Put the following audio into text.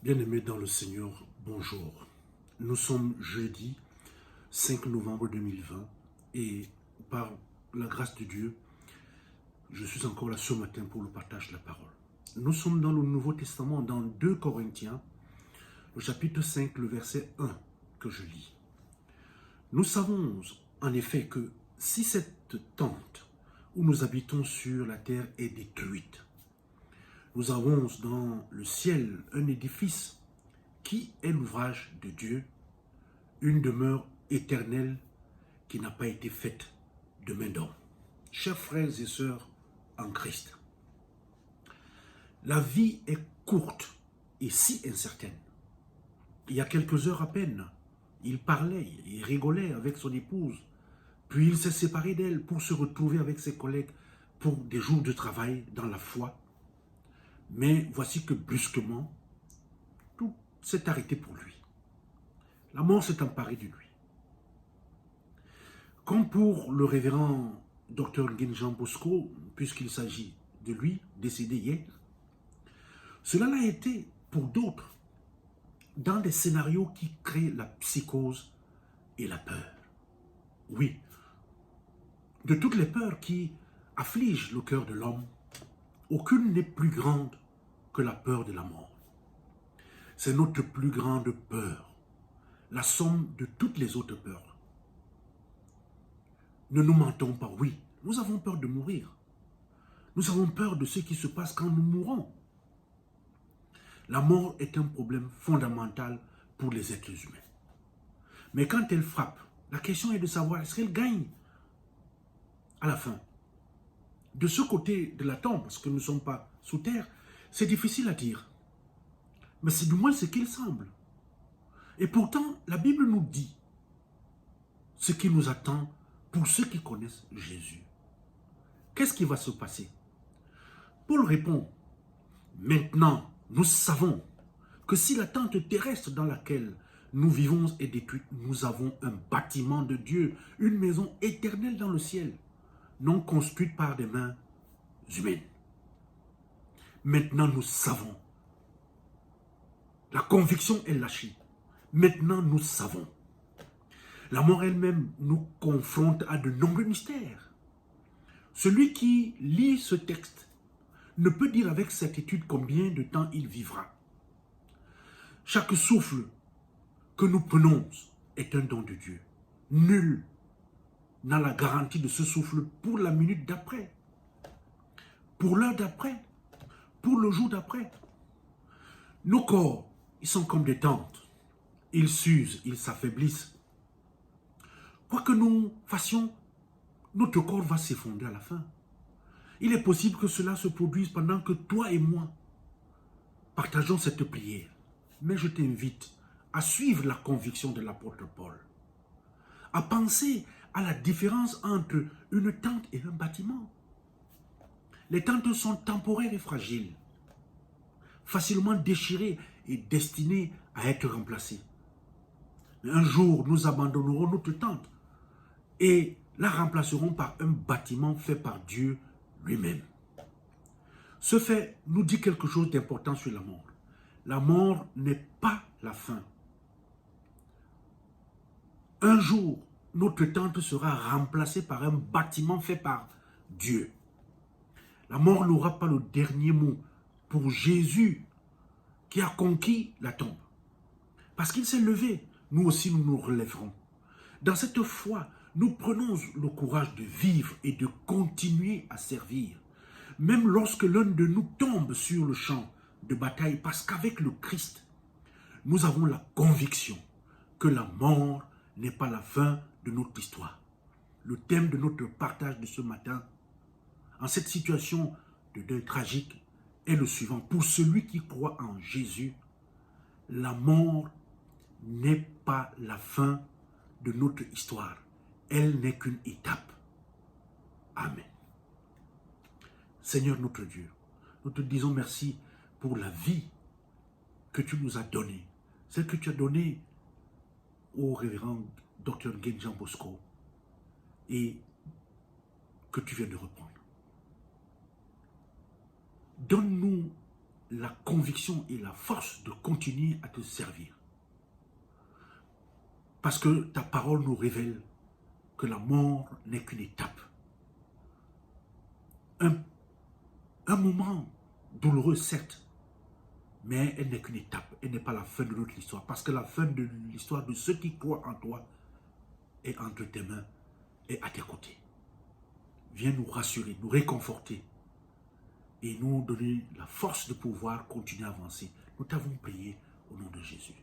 Bien-aimés dans le Seigneur, bonjour. Nous sommes jeudi 5 novembre 2020 et par la grâce de Dieu, je suis encore là ce matin pour le partage de la parole. Nous sommes dans le Nouveau Testament, dans 2 Corinthiens, le chapitre 5, le verset 1 que je lis. Nous savons en effet que si cette tente où nous habitons sur la terre est détruite, nous avons dans le ciel un édifice qui est l'ouvrage de Dieu, une demeure éternelle qui n'a pas été faite de main d'homme. Chers frères et sœurs en Christ, la vie est courte et si incertaine. Il y a quelques heures à peine, il parlait, il rigolait avec son épouse, puis il s'est séparé d'elle pour se retrouver avec ses collègues pour des jours de travail dans la foi. Mais voici que brusquement, tout s'est arrêté pour lui. La mort s'est emparée de lui. Comme pour le révérend Dr Nguyen Bosco, puisqu'il s'agit de lui, décédé hier, cela l'a été pour d'autres, dans des scénarios qui créent la psychose et la peur. Oui, de toutes les peurs qui affligent le cœur de l'homme, aucune n'est plus grande que la peur de la mort. C'est notre plus grande peur, la somme de toutes les autres peurs. Ne nous mentons pas, oui, nous avons peur de mourir. Nous avons peur de ce qui se passe quand nous mourons. La mort est un problème fondamental pour les êtres humains. Mais quand elle frappe, la question est de savoir est-ce qu'elle gagne à la fin. De ce côté de la tombe, parce que nous ne sommes pas sous terre, c'est difficile à dire. Mais c'est du moins ce qu'il semble. Et pourtant, la Bible nous dit ce qui nous attend pour ceux qui connaissent Jésus. Qu'est-ce qui va se passer? Paul répond, maintenant, nous savons que si la tente terrestre dans laquelle nous vivons est détruite, nous avons un bâtiment de Dieu, une maison éternelle dans le ciel, non construite par des mains humaines. Maintenant, nous savons. La conviction est lâchée. Maintenant, nous savons. La mort elle-même nous confronte à de nombreux mystères. Celui qui lit ce texte ne peut dire avec certitude combien de temps il vivra. Chaque souffle que nous prenons est un don de Dieu. Nul n'a la garantie de ce souffle pour la minute d'après, pour l'heure d'après, pour le jour d'après. Nos corps, ils sont comme des tentes. Ils s'usent, ils s'affaiblissent. Quoi que nous fassions, notre corps va s'effondrer à la fin. Il est possible que cela se produise pendant que toi et moi partageons cette prière. Mais je t'invite à suivre la conviction de l'apôtre Paul, à penser à la différence entre une tente et un bâtiment. Les tentes sont temporaires et fragiles, facilement déchirées et destinées à être remplacées. Mais un jour, nous abandonnerons notre tente et la remplacerons par un bâtiment fait par Dieu lui-même. Ce fait nous dit quelque chose d'important sur la mort. La mort n'est pas la fin. Un jour, notre tente sera remplacée par un bâtiment fait par Dieu. La mort n'aura pas le dernier mot pour Jésus qui a conquis la tombe. Parce qu'il s'est levé, nous aussi nous nous relèverons. Dans cette foi, nous prenons le courage de vivre et de continuer à servir. Même lorsque l'un de nous tombe sur le champ de bataille, parce qu'avec le Christ, nous avons la conviction que la mort n'est pas la fin de notre histoire. Le thème de notre partage de ce matin, en cette situation de deuil tragique, est le suivant. Pour celui qui croit en Jésus, la mort n'est pas la fin de notre histoire. Elle n'est qu'une étape. Amen. Seigneur notre Dieu, nous te disons merci pour la vie que tu nous as donnée, celle que tu as donnée au révérend Dr Nguyen Bosco et que tu viens de reprendre. Donne-nous la conviction et la force de continuer à te servir. Parce que ta parole nous révèle que la mort n'est qu'une étape. Un moment douloureux, certes, mais elle n'est qu'une étape. Elle n'est pas la fin de notre histoire. Parce que la fin de l'histoire de ceux qui croient en toi est entre tes mains et à tes côtés. Viens nous rassurer, nous réconforter et nous donner la force de pouvoir continuer à avancer. Nous t'avons prié au nom de Jésus.